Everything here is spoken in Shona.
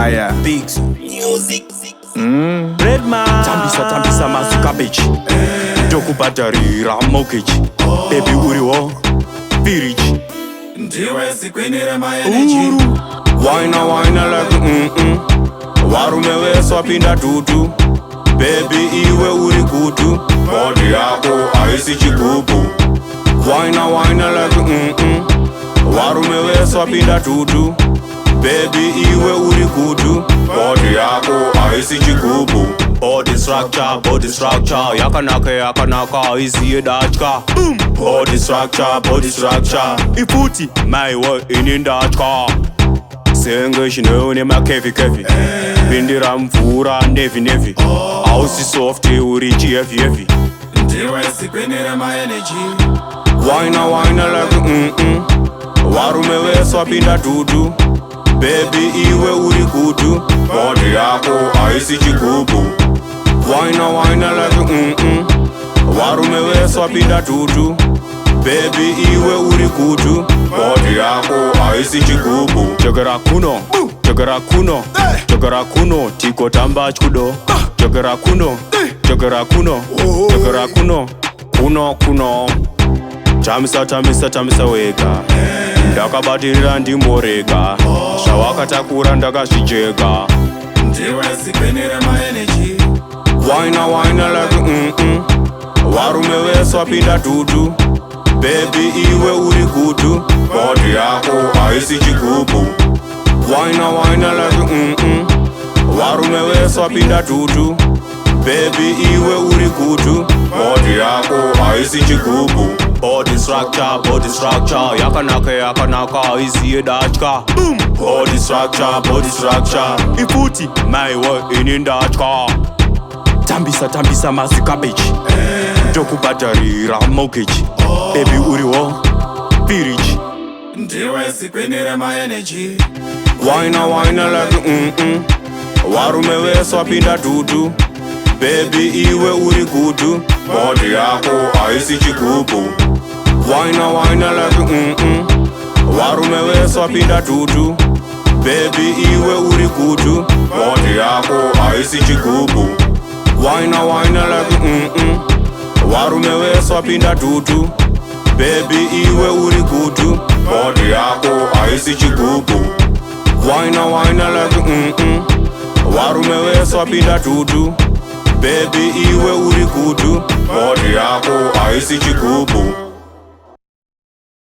Yeah. BigZOo. Fredman. Tambisa masu cabbage. Dokubadari mortgage. Baby uriwo. Pirich. Uhuru. Wine like Warume we swapinda tutu. Baby iwe uri kutu. Body yako Haizi Chigubhu. Wine like Warume we swapinda tutu. Baby iwe uri kutu. Body yako Haizi Chigubhu. Body structure, yakanaka, easy dachka. Body structure, iputi, my work in dachka. Senge shinone ma kefi. Bindira mvura nevi. House soft uri GF. Ndiwe sikwinira my energy. Wine like Warume we swapinda tutu. Baby iwe uri kutu. Body yako Haizi Chigubhu. Wine like Warume we swapinda tutu. Baby iwe uri kutu. Body yako Haizi Chigubhu. Chagara kuno tiko tamba chudo. Chagara kuno kuno. Chamisa wega. Ndakabatirira ndimborega. Shawakatakura ndakazvijeka. Ndiwe sikwinira my energy. Wine like Warume we swapinda tutu. Baby iwe uri kutu. Body yako Haizi Chigubhu. Wine like Warume we swapinda tutu. Baby iwe uri kutu. Body yako Haizi Chigubhu. Body structure, yakanaka, easy dachka. Body structure, iputi, my work in dachka. Tambisa masu cabbage. Dokubadarira mortgage. Baby uriwo, pirich. Ndiwe sikwinira my energy. Wine like Warume we swapinda tutu. Baby iwe uri kutu. Body yako Haizi Chigubhu. Wine like Warume we swapinda tutu. Baby iwe uri kutu. Body yako Haizi Chigubhu. Wine like Warume we swapinda tutu. Baby iwe uri kutu. Body yako Haizi Chigubhu. Wine like Warume we swapinda tutu. Baby iwe uri kutu. Body yako Haizi Chigubhu.